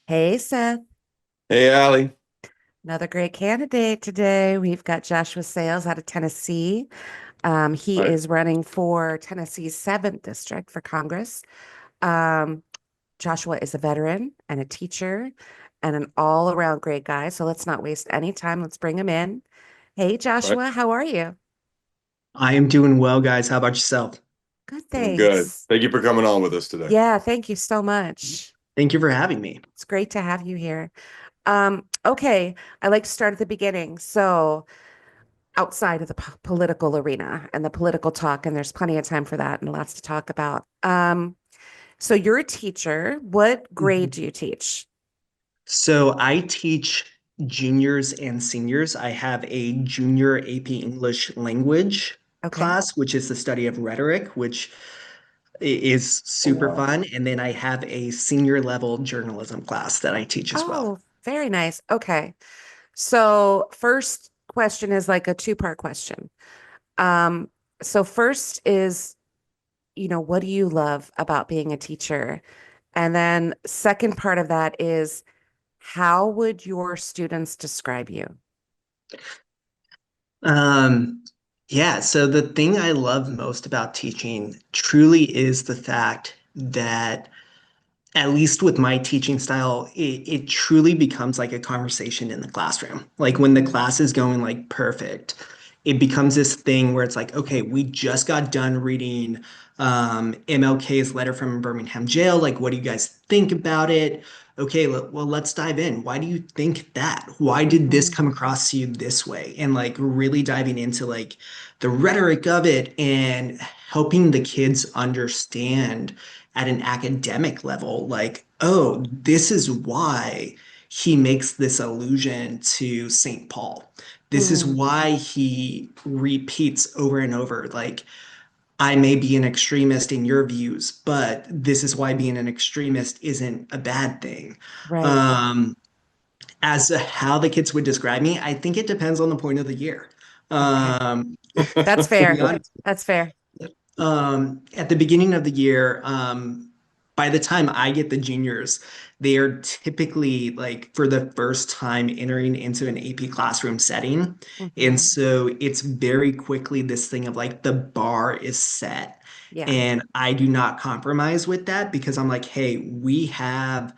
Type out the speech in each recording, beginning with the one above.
Hey, Seth. Hey, Allie. Another great candidate today. We've got Joshua Sales out of Tennessee. He Right. is running for Tennessee's 7th district for Congress. Um, Joshua is a veteran and a teacher and an all-around great guy. So let's not waste any time. Let's bring him in. Hey, Right. Joshua, how are you? I am doing well, guys. How about yourself? Good, Doing good. thanks. Thank you for coming on with us today. Yeah, thank you so much. Thank you for having me. It's great to have you here. Okay, I like to start at the beginning. So, outside of the political arena and the political talk, and there's plenty of time for that and lots to talk about. So you're a teacher. What grade Mhm. do you teach? So I teach juniors and seniors. I have a junior AP English language Okay. class, which is the study of rhetoric, which is super fun. And then I have a senior level journalism class that I teach as well. Oh, very nice. Okay. So first question is like a two-part question. Um, so first is, what do you love about being a teacher? And then second part of that is, how would your students describe you? Um, yeah, so the thing I love most about teaching truly is the fact that at least with my teaching style, it truly becomes like a conversation in the classroom. Like when the class is going like perfect, it becomes this thing where it's like, okay, we just got done reading MLK's letter from Birmingham jail. Like, what do you guys think about it? Okay, well, let's dive in. Why do you think that? Why did this Mhm. come across to you this way? And like really diving into like the rhetoric of it and helping the kids understand at an academic level, like, oh, this is why he makes this allusion to St. Paul. This is Mm, why he repeats over and over, like, I may be an extremist in your views, but this is why being an extremist isn't a bad thing. right. Um, as to how the kids would describe me, I think it depends on the point of the year. Okay. Um, That's to be fair. honest, That's fair. at the beginning of the year, by the time I get the juniors, they are typically like for the first time entering into an AP classroom setting. And Hmm. so it's very quickly this thing of like the bar is set. Yeah, And I do not compromise with that because I'm like, hey, we have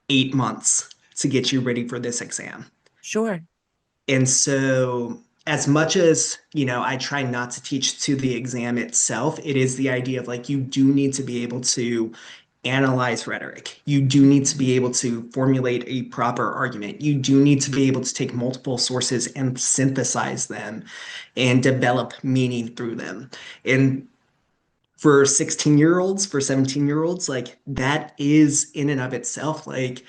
8 months to get you ready for this exam. sure. And so, as much as, I try not to teach to the exam itself, it is the idea of like, you do need to be able to analyze rhetoric. You do need to be able to formulate a proper argument. You do need to be able to take multiple sources and synthesize them and develop meaning through them. And for 16-year-olds, for 17-year-olds, like that is in and of itself like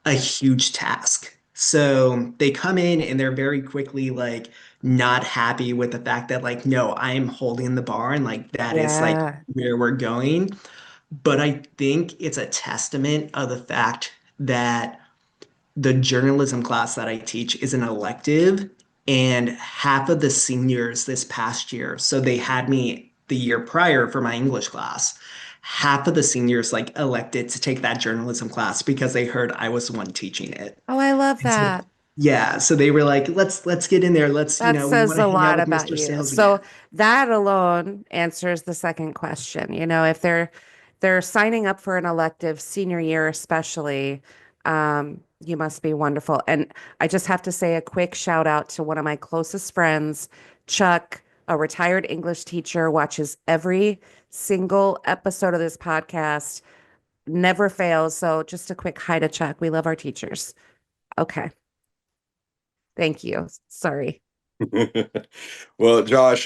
a huge task. So they come in and they're very quickly like not happy with the fact that like, no, I'm holding the bar and like that is like Yeah, where we're going. But I think it's a testament of the fact that the journalism class that I teach is an elective and half of the seniors this past year, so they had me the year prior for my English class. Half of the seniors like elected to take that journalism class because they heard I was the one teaching it. oh, I love And so that. yeah, so they were like, let's get in there. Let's, That we says want to a hang out lot with about Mr. you. Sales So again. that alone answers the second question. If they're signing up for an elective senior year, especially, you must be wonderful. And I just have to say a quick shout out to one of my closest friends, Chuck, a retired English teacher, watches every single episode of this podcast, never fails. So just a quick hi to Chuck. We love our teachers. Okay. Thank you. Sorry. Well, Josh,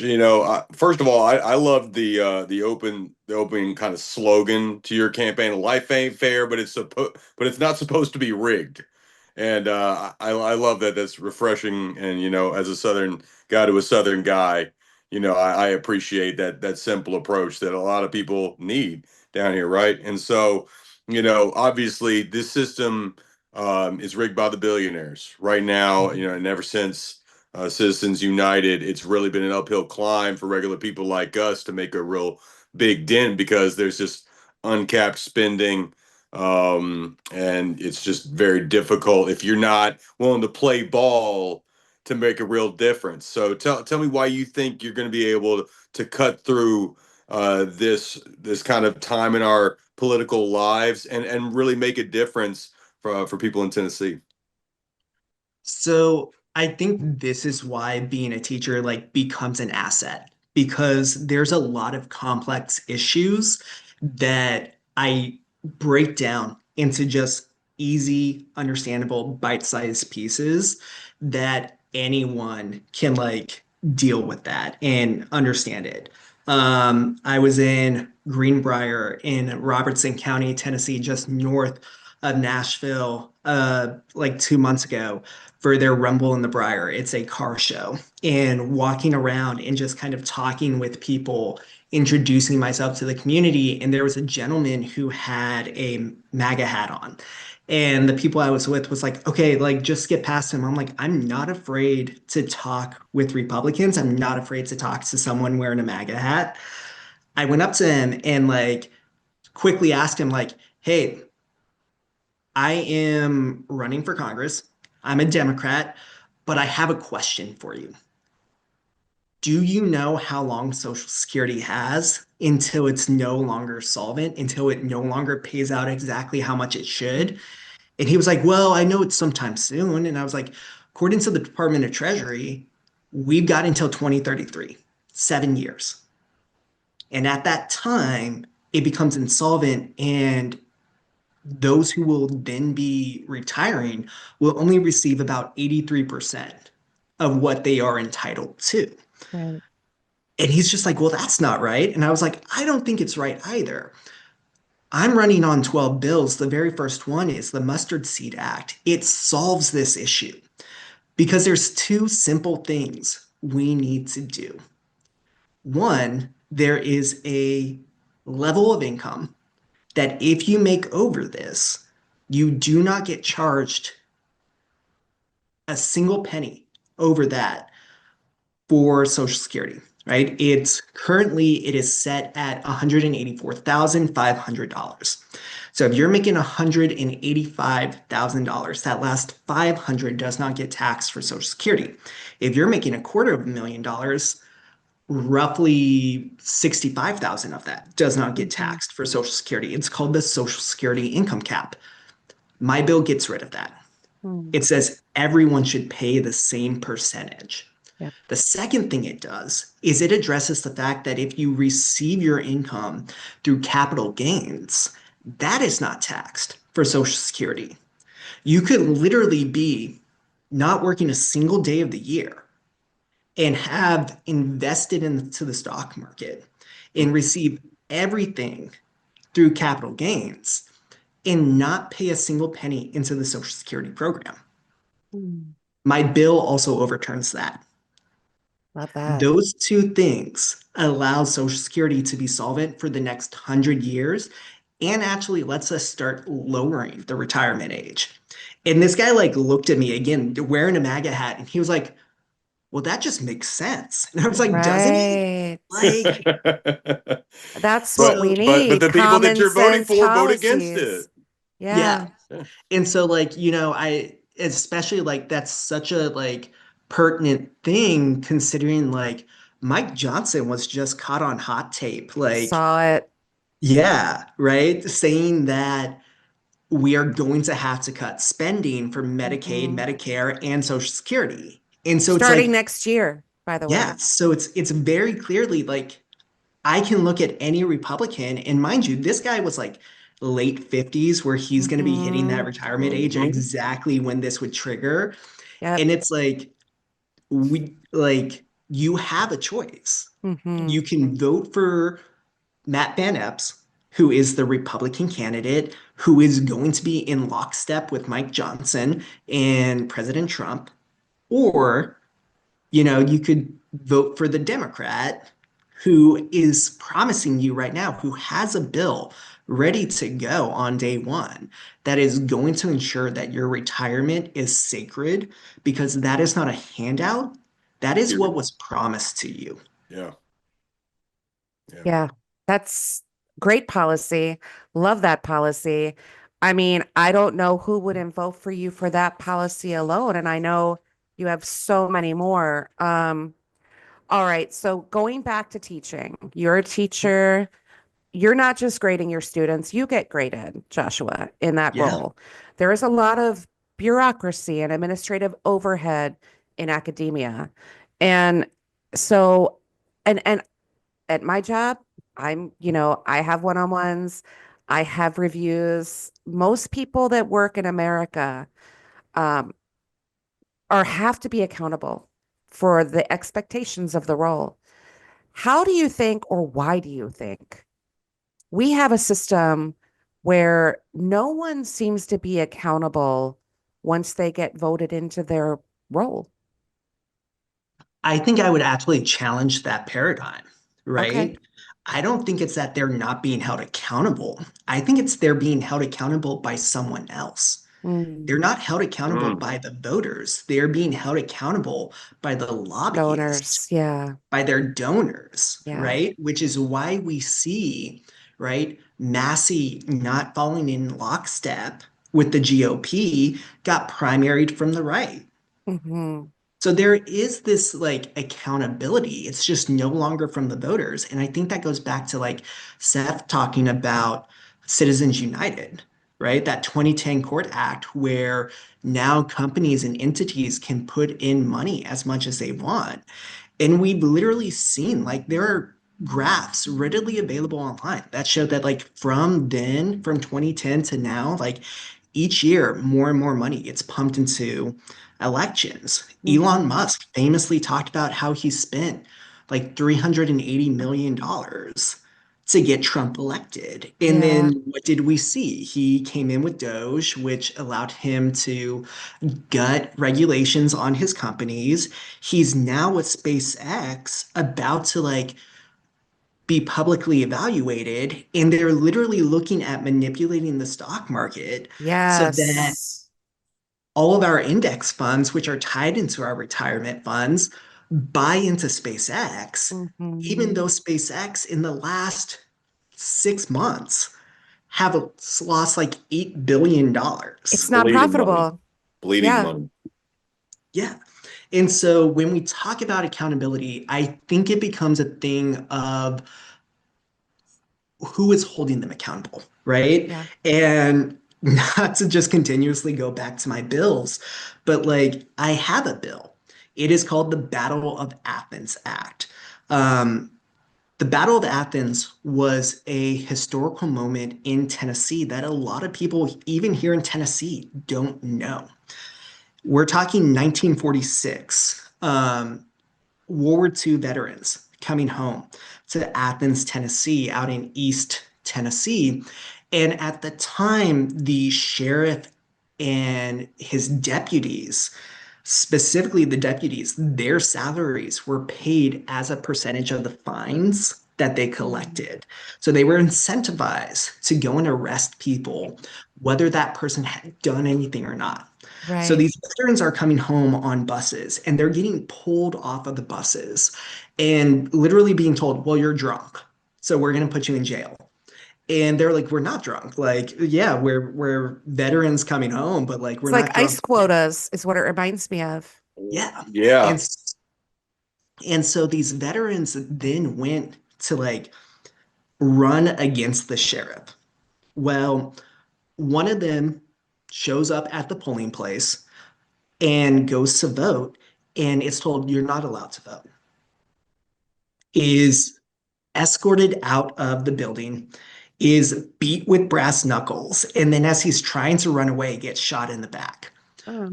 first of all, I love the open kind of slogan to your campaign. Life ain't fair, but it's not supposed to be rigged. And I love that. That's refreshing. And as a Southern guy to a Southern guy, I appreciate that simple approach that a lot of people need down here, right? And so, obviously, this system is rigged by the billionaires right now. And ever since Citizens United, it's really been an uphill climb for regular people like us to make a real big dent because there's just uncapped spending. And it's just very difficult if you're not willing to play ball to make a real difference. So tell me why you think you're going to be able to cut through this kind of time in our political lives and really make a difference for people in Tennessee. So I think this is why being a teacher like becomes an asset because there's a lot of complex issues that I break down into just easy, understandable, bite-sized pieces that anyone can like deal with that and understand it. I was in Greenbrier in Robertson County, Tennessee, just north of Nashville, like 2 months ago for their Rumble in the Briar. It's a car show. And walking around and just kind of talking with people, introducing myself to the community. And there was a gentleman who had a MAGA hat on. And the people I was with was like, okay, like just get past him. I'm like, I'm not afraid to talk with Republicans. I'm not afraid to talk to someone wearing a MAGA hat. I went up to him and like quickly asked him, like, hey, I am running for Congress. I'm a Democrat, but I have a question for you. Do you know how long Social Security has until it's no longer solvent, until it no longer pays out exactly how much it should? And he was like, well, I know it's sometime soon. And I was like, according to the Department of Treasury, we've got until 2033, 7 years. And at that time, it becomes insolvent and those who will then be retiring will only receive about 83% of what they are entitled to. Right. And he's just like, well, that's not right. And I was like, I don't think it's right either. I'm running on 12 bills. The very first one is the Mustard Seed Act. It solves this issue because there's two simple things we need to do. One, there is a level of income that if you make over this, you do not get charged a single penny over that for Social Security, right? It's currently it is set at $184,500. So if you're making $185,000, that last 500 does not get taxed for Social Security. If you're making $250,000, roughly 65,000 of that does not get Mhm. taxed for Social Security. It's called the Social Security income cap. My bill gets rid of that. Mm. It says everyone should pay the same percentage. Yep. The second thing it does is it addresses the fact that if you receive your income through capital gains, that is not taxed for Social Security. You could literally be not working a single day of the year and have invested into the stock market and receive everything through capital gains and not pay a single penny into the Social Security program. Mm. My bill also overturns that. Love that. Those two things allow Social Security to be solvent for the next 100 years and actually lets us start lowering the retirement age. And this guy like looked at me again wearing a MAGA hat and he was like, well, that just makes sense. And I was like, doesn't it? Right. Like, That's what we so but need. the people that Common you're voting sense for vote against it. policies. Yeah. yeah. And so like, I especially like that's such a like pertinent thing considering like Mike Johnson was just caught on hot tape. Like, Saw it. yeah, right? Saying that we are going to have to cut spending for Medicaid, Mhm. Medicare, and Social Security. And so it's Starting like, next year, by the yeah, way. so it's very clearly like I can look at any Republican, and mind you, this guy was like late 50s, where he's going to be hitting that Hmm. retirement age exactly when this would trigger. And Yep. it's like, you have a choice. Hmm. You can vote for Matt Van Epps, who is the Republican candidate, who is going to be in lockstep with Mike Johnson and President Trump, or you could vote for the Democrat who is promising you right now, who has a bill ready to go on day one that is going to ensure that your retirement is sacred because that is not a handout. That is what Period. was promised to you. Yeah. Yeah. Yeah. That's great policy. Love that policy. I mean, I don't know who wouldn't vote for you for that policy alone. And I know you have so many more. All right. So going back to teaching, you're a teacher. You're not just grading your students, you get graded, Joshua, in that Yeah. role. There is a lot of bureaucracy and administrative overhead in academia. And so, and at my job, I have one-on-ones, I have reviews. Most people that work in America um, are have to be accountable for the expectations of the role. How do you think, or why do you think we have a system where no one seems to be accountable once they get voted into their role? I think I would actually challenge that paradigm, Okay. right? I don't think it's that they're not being held accountable. I think it's they're being held accountable by someone else. Mm, They're not held accountable Mm. by the voters. They're being held accountable by the lobbyists, donors. Yeah. by their donors, Yeah. right? Which is why we see, right, Massey not falling in lockstep with the GOP got primaried from the right. Hmm. So there is this like accountability. It's just no longer from the voters. And I think that goes back to like Seth talking about Citizens United, right? That 2010 Court Act where now companies and entities can put in money as much as they want. And we've literally seen like there are graphs readily available online that show that like from then, from 2010 to now, like each year, more and more money gets pumped into elections. Elon Hmm. Musk famously talked about how he spent like $380 million to get Trump elected. And Yeah. then what did we see? He came in with Doge, which allowed him to gut regulations on his companies. He's now with SpaceX about to like be publicly evaluated, and they're literally looking at manipulating the stock market so that Yes. all of our index funds, which are tied into our retirement funds, buy into SpaceX, Hmm. even though SpaceX in the last 6 months have lost like $8 billion. It's not Bleeding money. profitable. Bleeding Yeah. money. Yeah. And so when we talk about accountability, I think it becomes a thing of who is holding them accountable, right? Yeah. And not to just continuously go back to my bills, but like I have a bill. It is called the Battle of Athens Act. Um, the Battle of Athens was a historical moment in Tennessee that a lot of people, even here in Tennessee, don't know. We're talking 1946. World War II veterans coming home to Athens, Tennessee, out in East Tennessee. And at the time, the sheriff and his deputies, specifically the deputies, their salaries were paid as a percentage of the fines that they Mm. collected. So they were incentivized to go and arrest people, whether that person had done anything or not. So Right. these veterans are coming home on buses and they're getting pulled off of the buses and literally being told, well, you're drunk. So we're going to put you in jail. And they're like, we're not drunk. Like, yeah, we're veterans coming home, but like we're It's like not drunk. ice quotas is what it reminds me of. Yeah. Yeah. And and so these veterans then went to like run against the sheriff. Well, one of them shows up at the polling place and goes to vote, and it's told you're not allowed to vote, is escorted out of the building, is beat with brass knuckles, and then as he's trying to run away, gets shot in the back. Oh.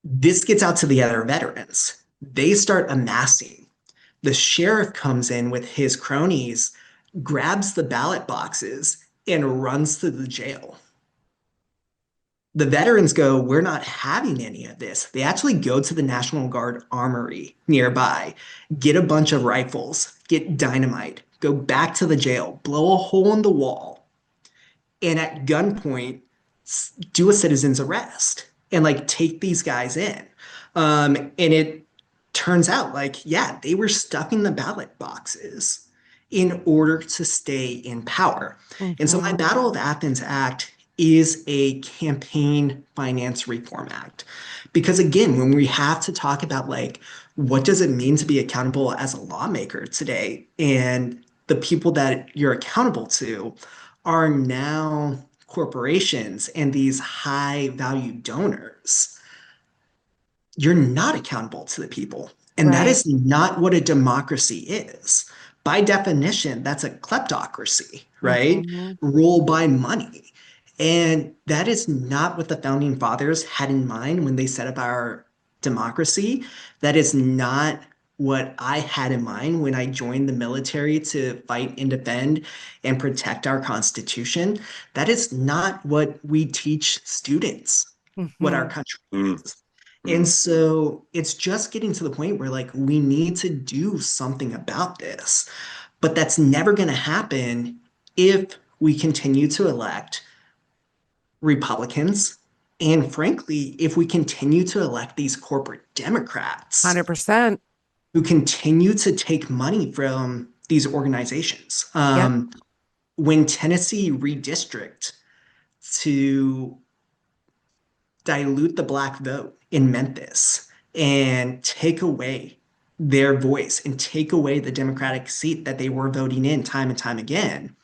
This gets out to the other veterans. They start amassing. The sheriff comes in with his cronies, grabs the ballot boxes, and runs to the jail. The veterans go, we're not having any of this. They actually go to the National Guard armory nearby, get a bunch of rifles, get dynamite, go back to the jail, blow a hole in the wall, and at gunpoint, do a citizen's arrest and like take these guys in. And it turns out like, yeah, they were stuffing the ballot boxes in order to stay in power. And so my Hmm. Battle of Athens Act is a campaign finance reform act. Because again, when we have to talk about like, what does it mean to be accountable as a lawmaker today? And the people that you're accountable to are now corporations and these high value donors. You're not accountable to the people. And that Right. is not what a democracy is. By definition, that's a kleptocracy, right? Mm-hmm. Rule by money. And that is not what the founding fathers had in mind when they set up our democracy. That is not what I had in mind when I joined the military to fight and defend and protect our Constitution. That is not what we teach students, what our Mm-hmm. country Mm, is. And mm. so it's just getting to the point where like we need to do something about this. But that's never going to happen if we continue to elect Republicans. And frankly, if we continue to elect these corporate Democrats 100%. who continue to take money from these organizations. Yep. When Tennessee redistricted to dilute the black vote in Memphis and take away their voice and take away the Democratic seat that they were voting in time and time again,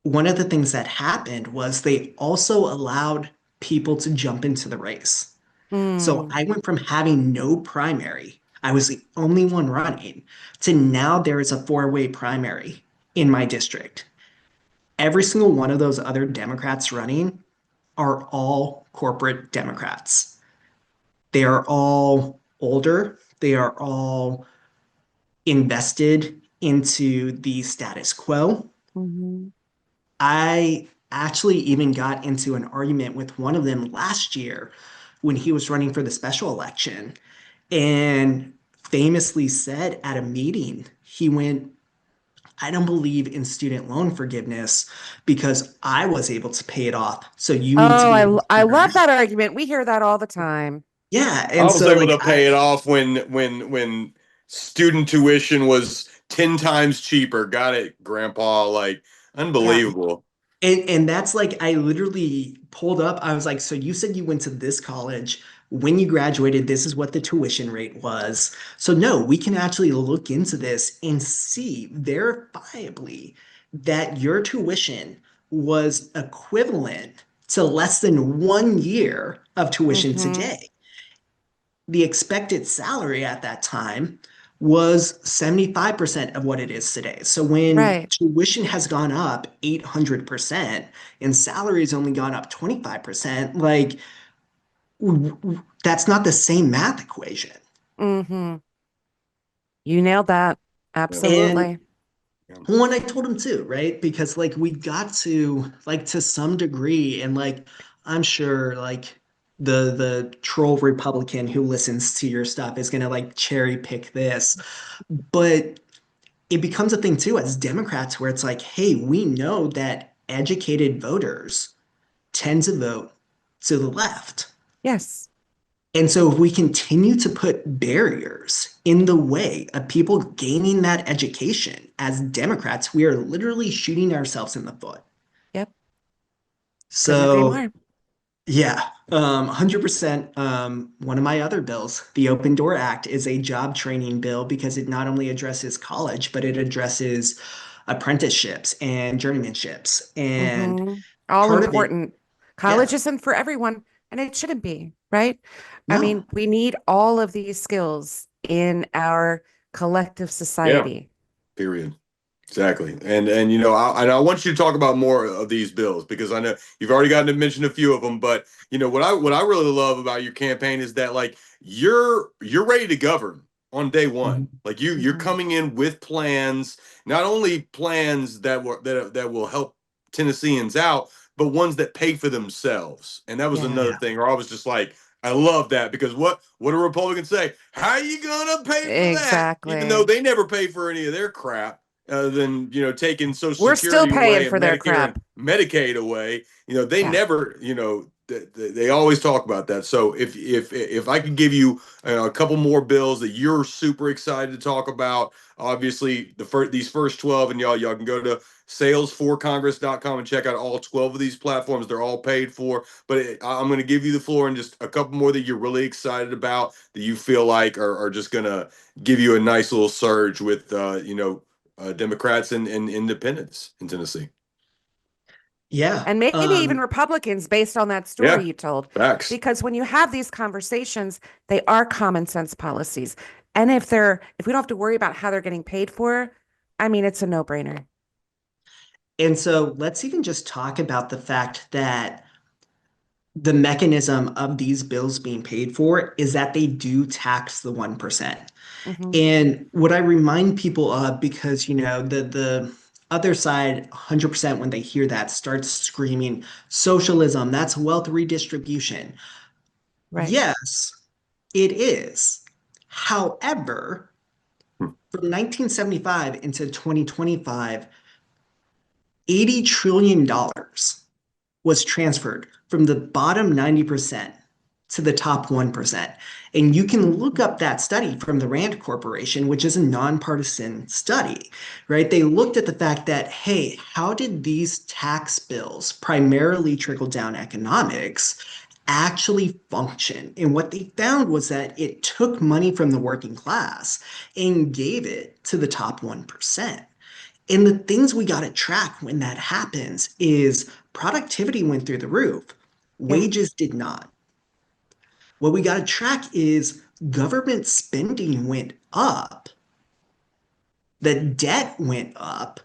one of the things that happened was they also allowed people to jump into the race. So Mm. I went from having no primary, I was the only one running, to now there is a four-way primary in my district. Every single one of those other Democrats running are all corporate Democrats. They are all older. They are all invested into the status quo. Mm-hmm. I actually even got into an argument with one of them last year when he was running for the special election and famously said at a meeting, he went, I don't believe in student loan forgiveness because I was able to pay it off. So you need to Oh, be able to I figure it love out. that argument. We hear that all the time. Yeah. I And was so able like to pay it off when student tuition was 10 times cheaper. Got it, Grandpa. Like, yeah, unbelievable. and that's like I literally pulled up. I was like, so you said you went to this college. When you graduated, this is what the tuition rate was. So no, we can actually look into this and see verifiably that your tuition was equivalent to less than 1 year of tuition Mm-hmm. today. The expected salary at that time was 75% of what it is today. So when Right. tuition has gone up 800% and salary has only gone up 25%, like that's not the same math equation. Mm-hmm. You nailed that. Yeah. And Absolutely. Yeah. one, I told him too, right? Because like we got to like to some degree, and like I'm sure like the troll Republican who listens to your stuff is gonna like cherry pick this, but it becomes a thing too as Democrats where it's like, hey, we know that educated voters tend to vote to the left. Yes. And so if we continue to put barriers in the way of people gaining that education as Democrats, we are literally shooting ourselves in the foot. Yep. Couldn't agree So more. yeah, 100%. One of my other bills, the Open Door Act, is a job training bill because it not only addresses college, but it addresses apprenticeships and journeymanships. And Mm-hmm. All part of it, important. yeah, College isn't for everyone, and it shouldn't be, right? I no, mean, we need all of these skills in our collective Yeah. society. Period. Exactly. And I want you to talk about more of these bills because I know you've already gotten to mention a few of them, but what I really love about your campaign is that like you're ready to govern on day one. Mhm. Like you're Mm-hmm. coming in with plans, not only plans that will help Tennesseans out, but ones that pay for themselves. And that was another Yeah. Yeah, thing where I was just like, I love that because what do Republicans say? How are you gonna pay for that? Even though Exactly. they never pay for any of their crap than taking Social We're still Security paying away and for their Medicare and crap. Medicaid away. They Yeah. never they always talk about that. So if I could give you a couple more bills that you're super excited to talk about, obviously these first 12, and y'all can go to salesforcongress.com and check out all 12 of these platforms. They're all paid for. But I'm going to give you the floor and just a couple more that you're really excited about that you feel like are just going to give you a nice little surge with Democrats and independents in Tennessee. Yeah. And maybe even Republicans based on that story Yeah, you told. facts. Because when you have these conversations, they are common sense policies. And if we don't have to worry about how they're getting paid for, I mean, it's a no-brainer. And so let's even just talk about the fact that the mechanism of these bills being paid for is that they do tax the 1%. Hmm. And what I remind people of, because the other side 100% when they hear that starts screaming socialism, that's wealth redistribution. Right. Yes, it is. However, Hmm. from 1975 into 2025, $80 trillion was transferred from the bottom 90% to the top 1%. And you can look up that study from the Rand Corporation, which is a nonpartisan study, right? They looked at the fact that, hey, how did these tax bills, primarily trickle down economics, actually function? And what they found was that it took money from the working class and gave it to the top 1%. And the things we got to track when that happens is productivity went through the roof, Yeah. wages did not. What we got to track is government spending went up, the debt went up.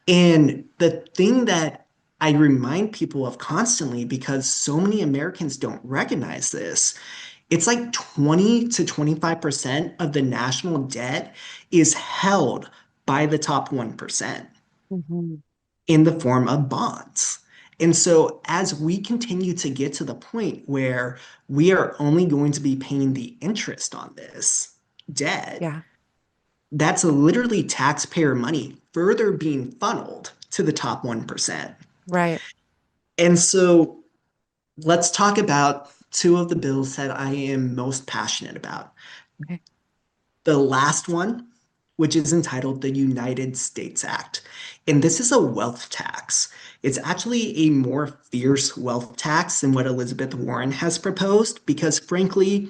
And the thing that I remind people of constantly, because so many Americans don't recognize this, it's like 20 to 25% of the national debt is held by the top 1% Hmm. in the form of bonds. And so, as we continue to get to the point where we are only going to be paying the interest on this debt, Yeah. that's literally taxpayer money further being funneled to the top 1%. Right. And so, let's talk about two of the bills that I am most passionate about. Okay. The last one, which is entitled the United States Act. And this is a wealth tax. It's actually a more fierce wealth tax than what Elizabeth Warren has proposed, because frankly,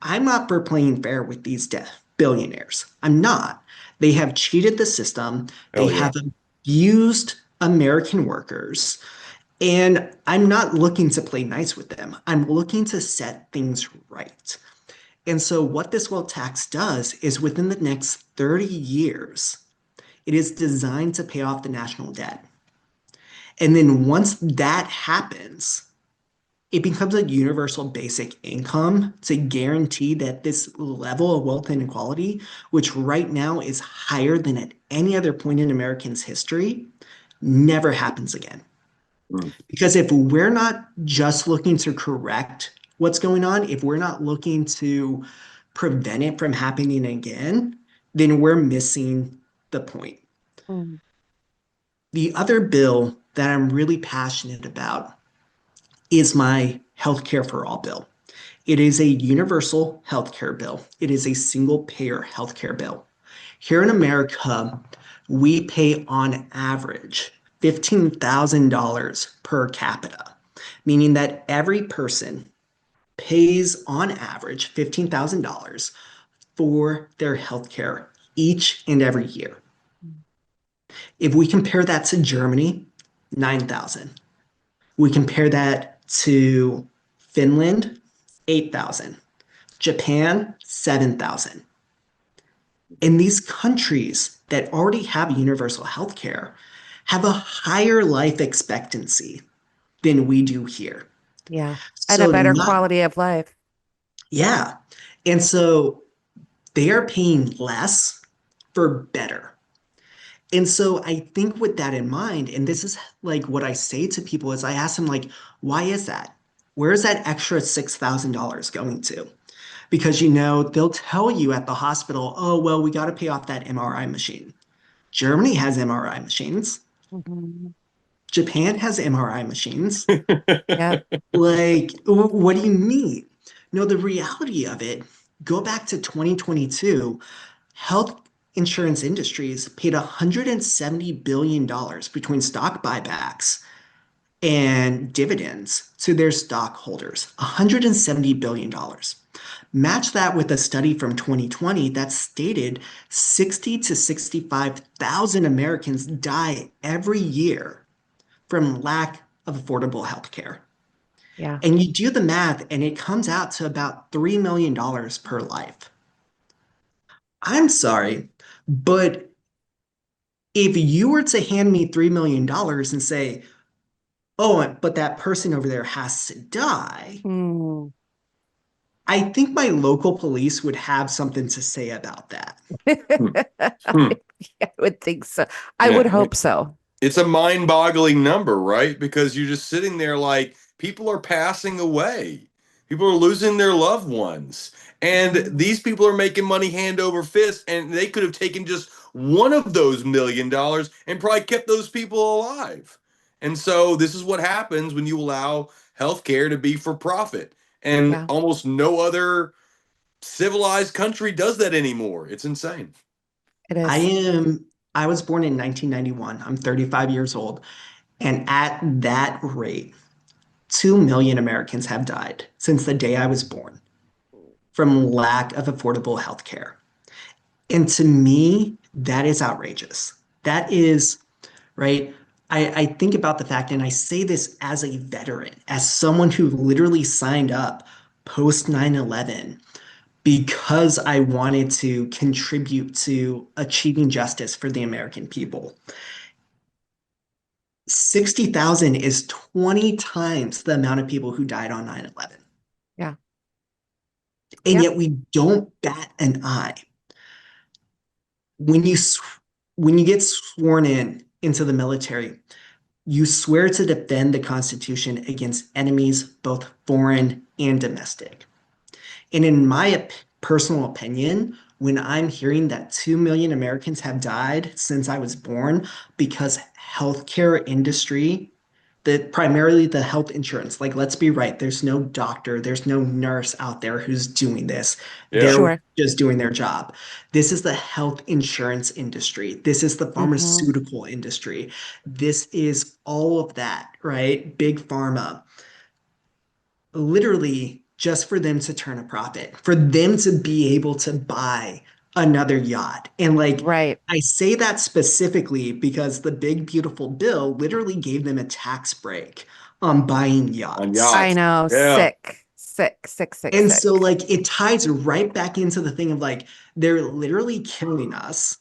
I'm not for playing fair with these billionaires. I'm not. They have cheated the system, they Hell yeah. have abused American workers. And I'm not looking to play nice with them. I'm looking to set things right. And so, what this wealth tax does is within the next 30 years, it is designed to pay off the national debt. And then, once that happens, it becomes a universal basic income to guarantee that this level of wealth inequality, which right now is higher than at any other point in Americans' history, never happens again. Mm. Because if we're not just looking to correct what's going on, if we're not looking to prevent it from happening again, then we're missing the point. Mm. The other bill that I'm really passionate about is my healthcare for all bill. It is a universal healthcare bill. It is a single payer healthcare bill. Here in America, we pay on average $15,000 per capita, meaning that every person pays on average $15,000 for their healthcare each and every year. If we compare that to Germany, 9,000. We compare that to Finland, 8,000. Japan, 7,000. And these countries that already have universal healthcare have a higher life expectancy than we do here. Yeah. And a So better not, quality of life. yeah. And so they are paying less for better. And so I think with that in mind, and this is like what I say to people is I ask them like, why is that? Where is that extra $6,000 going to? Because they'll tell you at the hospital, oh, well, we got to pay off that MRI machine. Germany has MRI machines. Mhm. Japan has MRI machines. Yeah. Like, what do you mean? No, the reality of it, go back to 2022, health insurance industries paid $170 billion between stock buybacks and dividends to their stockholders. $170 billion. Match that with a study from 2020 that stated 60 to 65,000 Americans die every year from lack of affordable health care. Yeah. And you do the math, and it comes out to about $3 million per life. I'm sorry, but if you were to hand me $3 million and say, oh, but that person over there has to die, Hmm. I think my local police would have something to say about that. Hmm. Hmm. I would think so. I would Yeah. hope so. It's a mind-boggling number, right? Because you're just sitting there like people are passing away. People are losing their loved ones. And Mhm. these people are making money hand over fist, and they could have taken just one of those $1 million and probably kept those people alive. And so this is what happens when you allow healthcare to be for profit. And Yeah, almost no other civilized country does that anymore. It's insane. it I is. am, I was born in 1991. I'm 35 years old. And at that rate, 2 million Americans have died since the day I was born from lack of affordable health care. And to me, that is outrageous. That is, right? I think about the fact, and I say this as a veteran, as someone who literally signed up post 9/11 because I wanted to contribute to achieving justice for the American people. 60,000 is 20 times the amount of people who died on 9/11. Yeah. And Yep. yet we don't bat an eye. When you when you get sworn in into the military, you swear to defend the Constitution against enemies, both foreign and domestic. And in my personal opinion, when I'm hearing that 2 million Americans have died since I was born because healthcare industry, primarily the health insurance, like let's be right, there's no doctor, there's no nurse out there who's doing this. Yeah. They're Sure. just doing their job. This is the health insurance industry. This is the Hmm. pharmaceutical industry. This is all of that, right? Big pharma, literally just for them to turn a profit, for them to be able to buy another yacht. And like, Right. I say that specifically because the big, beautiful bill literally gave them a tax break on buying On yachts. I yachts. know. Yeah. Sick. Sick. Sick. Sick. And so, Sick. like, it ties right back into the thing of like, they're literally killing us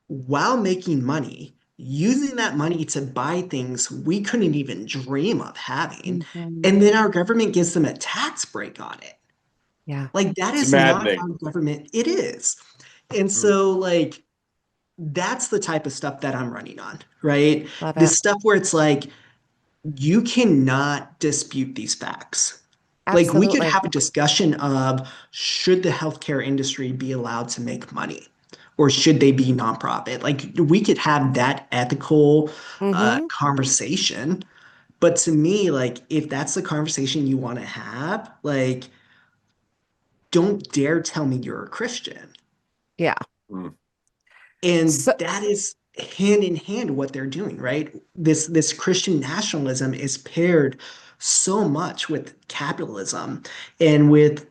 while making money, using that money to buy things we couldn't even dream of having. Hmm. And then our government gives them a tax break on it. Yeah. Like that It's is not maddening. how government it is. And Mm. so like that's the type of stuff that I'm running on, right? Love it. This stuff where it's like you cannot dispute these facts. Like we could Absolutely. have a discussion of should the healthcare industry be allowed to make money or should they be nonprofit? Like we could have that ethical Hmm. conversation. But to me, like if that's the conversation you want to have, like don't dare tell me you're a Christian. Yeah. Mm. And So, that is hand in hand what they're doing, right? This Christian nationalism is paired so much with capitalism and with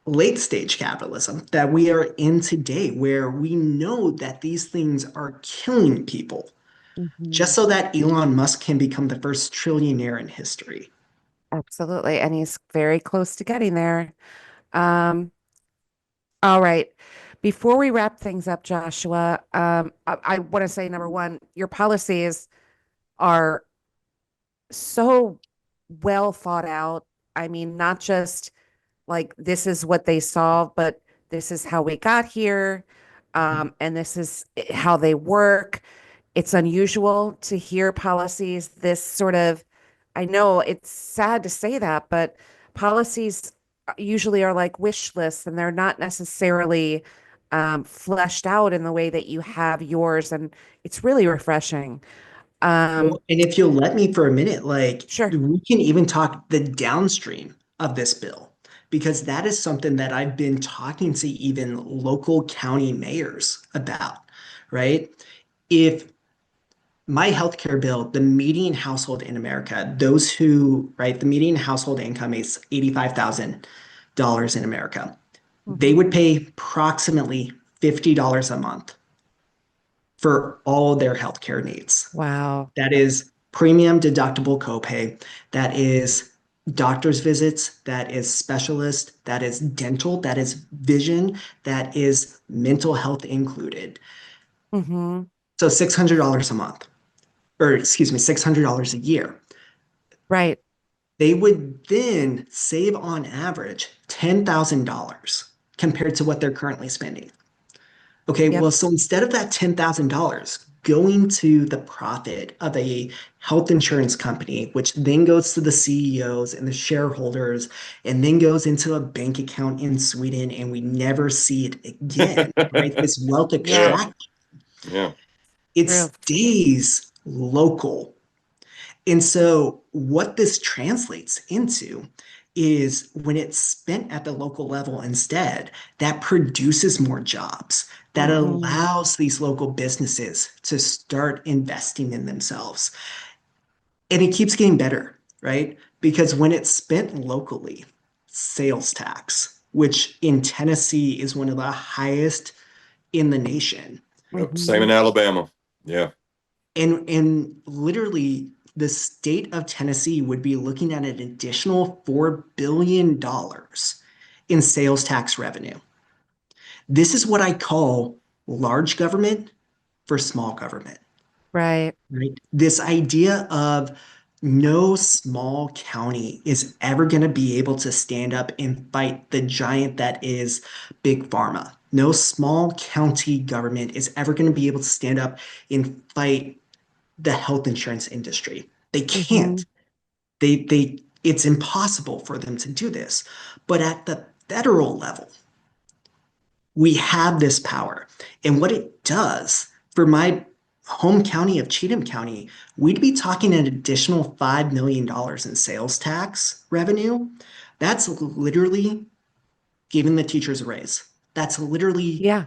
late stage capitalism that we are in today, where we know that these things are killing people just mhm. so that Elon Musk can become the first trillionaire in history. Absolutely. And he's very close to getting there. Um, all right. Before we wrap things up, Joshua, I want to say number one, your policies are so well thought out. I mean, not just like this is what they solve, but this is how we got here. And this is how they work. It's unusual to hear policies this sort of, I know it's sad to say that, but policies usually are like wish lists and they're not necessarily fleshed out in the way that you have yours. And it's really refreshing. Um, Well, and if you'll let me for a minute, like sure. we can even talk the downstream of this bill, because that is something that I've been talking to even local county mayors about, right? If my healthcare bill, the median household in America, those who, right, the median household income is $85,000 in America. They Hmm. would pay approximately $50 a month for all their healthcare needs. Wow. That is premium deductible copay. That is doctor's visits. That is specialist. That is dental. That is vision. That is mental health included. Hmm. So $600 a month, or excuse me, $600 a year. Right. They would then save on average $10,000 compared to what they're currently spending. Okay, Yep. well, so instead of that $10,000 going to the profit of a health insurance company, which then goes to the CEOs and the shareholders, and then goes into a bank account in Sweden, and we never see it again, right? This wealth Yeah, extraction, yeah. it True. stays local. And so, what this translates into is when it's spent at the local level instead, that produces more jobs, that Hmm. allows these local businesses to start investing in themselves. And it keeps getting better, right? Because when it's spent locally, sales tax, which in Tennessee is one of the highest in the nation, Yep. Same Hmm. in Alabama. Yeah. and literally the state of Tennessee would be looking at an additional $4 billion in sales tax revenue. This is what I call large government for small government, Right. right? This idea of no small county is ever going to be able to stand up and fight the giant that is big pharma. No small county government is ever going to be able to stand up and fight the health insurance industry. They Hmm. can't. It's impossible for them to do this. But at the federal level, we have this power. And what it does for my home county of Cheatham County, we'd be talking an additional $5 million in sales tax revenue. That's literally giving the teachers a raise. That's literally Yeah.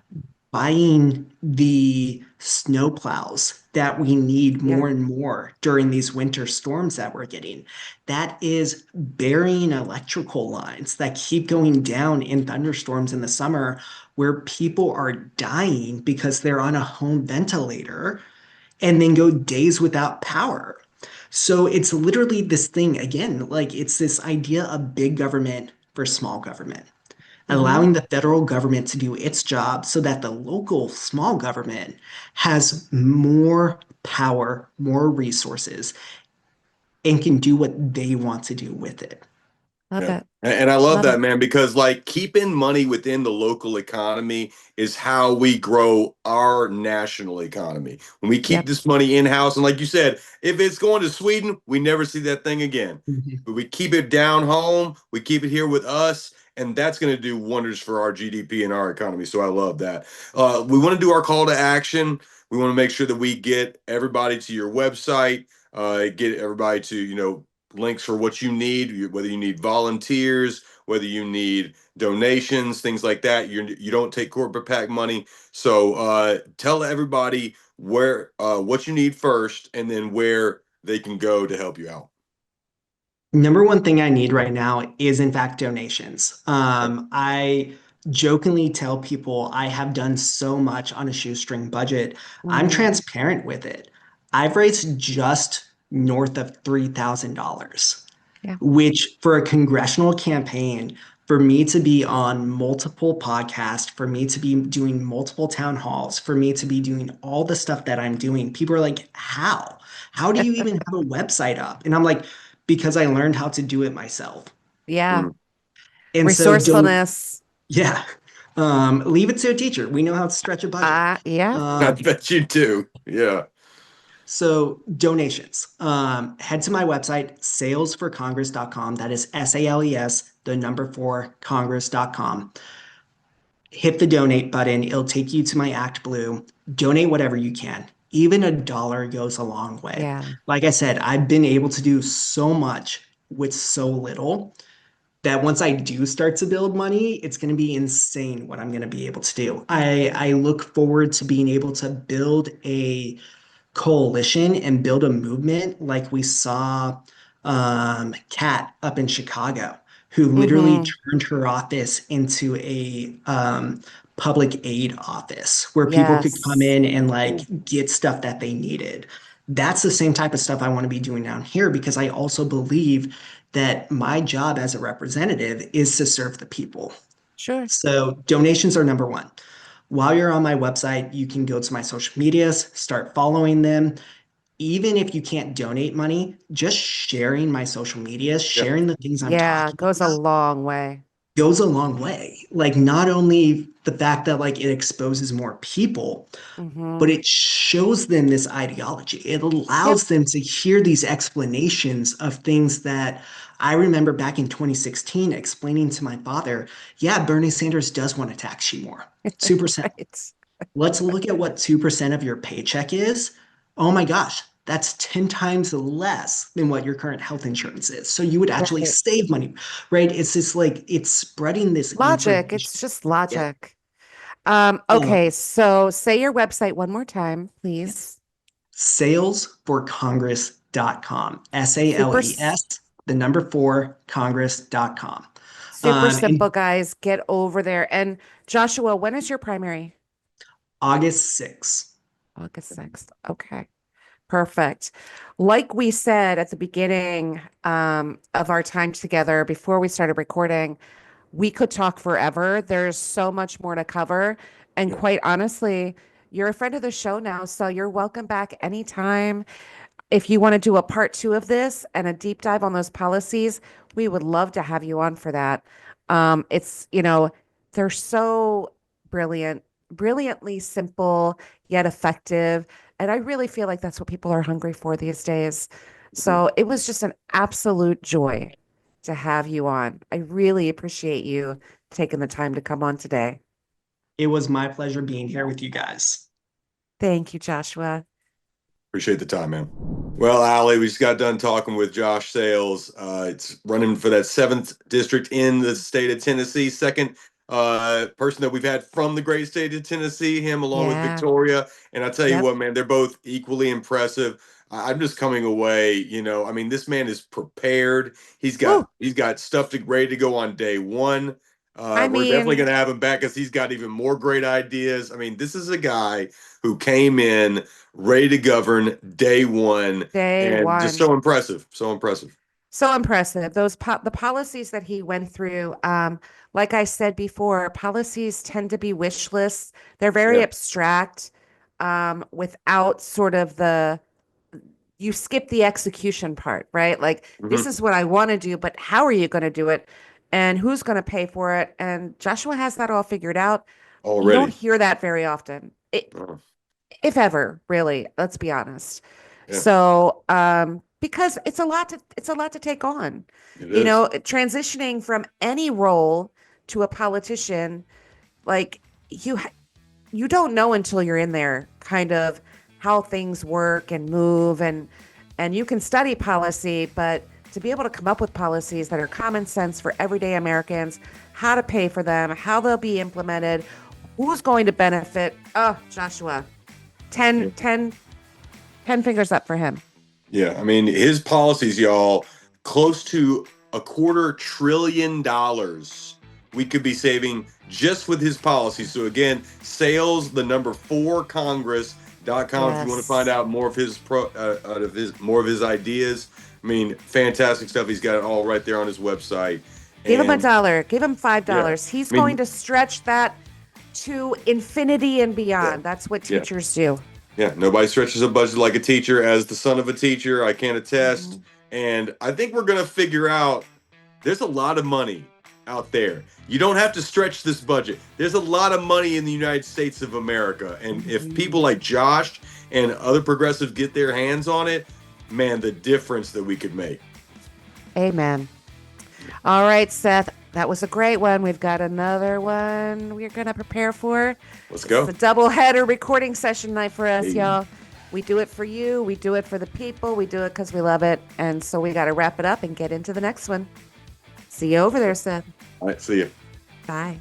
buying the snow plows that we need Yeah. more and more during these winter storms that we're getting. That is burying electrical lines that keep going down in thunderstorms in the summer where people are dying because they're on a home ventilator and then go days without power. So it's literally this thing again, like it's this idea of big government for small government, Hmm. allowing the federal government to do its job so that the local small government has more power, more resources, and can do what they want to do with it. Love Yeah. it. And I love Love that, it. man, because like keeping money within the local economy is how we grow our national economy. When we keep Yep. this money in-house, and like you said, if it's going to Sweden, we never see that thing again. Mhm. But we keep it down home, we keep it here with us, and that's going to do wonders for our GDP and our economy. So I love that. We want to do our call to action. We want to make sure that we get everybody to your website, get everybody to, links for what you need, whether you need volunteers, whether you need donations, things like that. You don't take corporate PAC money. So tell everybody where what you need first, and then where they can go to help you out. Number one thing I need right now is, in fact, donations. I jokingly tell people I have done so much on a shoestring budget. I'm Hmm. transparent with it. I've raised just north of $3,000, Yeah. which for a congressional campaign, for me to be on multiple podcasts, for me to be doing multiple town halls, for me to be doing all the stuff that I'm doing, people are like, how? How do you even have a website up? And I'm like, because I learned how to do it myself. Yeah. Mm. And so don't, Resourcefulness. yeah, leave it to a teacher. We know how to stretch a budget. Yeah. I Um, bet you do. Yeah. So donations. Head to my website, salesforcongress.com. That is SALES, the number four, congress.com. Hit the donate button. It'll take you to my Act Blue. Donate whatever you can. even a dollar goes a long way. Yeah. Like I said, I've been able to do so much with so little that once I do start to build money, it's going to be insane what I'm going to be able to do. I look forward to being able to build a coalition and build a movement like we saw Kat up in Chicago, who literally Mm-hmm. turned her office into a public aid office where people could come Yes. in and like get stuff that they needed. That's the same type of stuff I want to be doing down here because I also believe that my job as a representative is to serve the people. Sure. So donations are number one. While you're on my website, you can go to my social medias, start following them. Even if you can't donate money, just sharing my social media, Yeah. sharing the things I'm Yeah, talking goes a about long way. goes a long way. Like not only the fact that like it exposes more people, but Mm-hmm. it shows them this ideology. It Yep. allows them to hear these explanations of things that I remember back in 2016 explaining to my father, yeah, Bernie Sanders does want to tax you more. 2%. Right. Let's look at what 2% of your paycheck is. Oh my gosh, that's 10 times less than what your current health insurance is. So you would actually Right. save money, right? It's just like it's spreading this Logic. information. It's just Yeah. logic. Um, Okay, so say your website one more time, yeah. please. Salesforcongress.com. Super, SALES, the number four, congress.com. super In simple, guys. Get over there. And Joshua, when is your primary? August 6th. August 6th. Okay. Perfect. Like we said at the beginning of our time together before we started recording, we could talk forever. There's so much more to cover. And Yeah. quite honestly, you're a friend of the show now, so you're welcome back anytime. If you want to do a part two of this and a deep dive on those policies, we would love to have you on for that. They're so brilliant, brilliantly simple, yet effective. And I really feel like that's what people are hungry for these days. Mhm. So it was just an absolute joy to have you on. I really appreciate you taking the time to come on today. It was my pleasure being here with you guys. Thank you, Joshua. Appreciate the time, man. Well, Allie, we just got done talking with Josh Sales. It's running for that seventh district in the state of Tennessee. Second person that we've had from the great state of Tennessee, him along with Yeah. Victoria. And I tell you Yep. what, man, they're both equally impressive. I'm just coming away, I mean, this man is prepared. He's got Woo. he's got stuff ready to go on day one. I We're definitely mean, going to have him back because he's got even more great ideas. I mean, this is a guy who came in ready to govern day one, day and just one. so impressive, so impressive. So impressive. The policies that he went through, like I said before, policies tend to be wish lists. They're very Yeah. abstract, without sort of you skip the execution part, right? Like, this Hmm. is what I want to do, but how are you going to do it? And who's going to pay for it? And Joshua has that all figured out. You don't Already. hear that very often. Uh, If ever, really, let's be honest. yeah, So, because it's a lot to take on. it is. Transitioning from any role to a politician, like you don't know until you're in there kind of how things work and move, and you can study policy, but to be able to come up with policies that are common sense for everyday Americans, how to pay for them, how they'll be implemented, who's going to benefit. Oh, Joshua, 10, Yeah. 10, 10 fingers up for him. Yeah, I mean, his policies, y'all, close to $250 billion we could be saving just with his policies. So again, sales, the number four Congress.com if you want to find Yes. out more of his ideas. I mean, fantastic stuff. He's got it all right there on his website. Give him a And dollar. Give him yeah, $5. He's I going mean, to stretch that to infinity and yeah, beyond. That's what yeah. teachers do. Yeah, nobody stretches a budget like a teacher. As the son of a teacher, I can attest. Mhm. And I think we're going to figure out there's a lot of money out there. You don't have to stretch this budget. There's a lot of money in the United States of America. And if people Mhm. like Josh and other progressives get their hands on it, man, the difference that we could make. Amen. All right, Seth. That was a great one. We've got another one we're going to prepare for. Let's This is go. a double header recording session night for us, Hey, y'all. We do it for you. We do it for the people. We do it because we love it. And so we got to wrap it up and get into the next one. See you over there, Seth. All right, see you. Bye.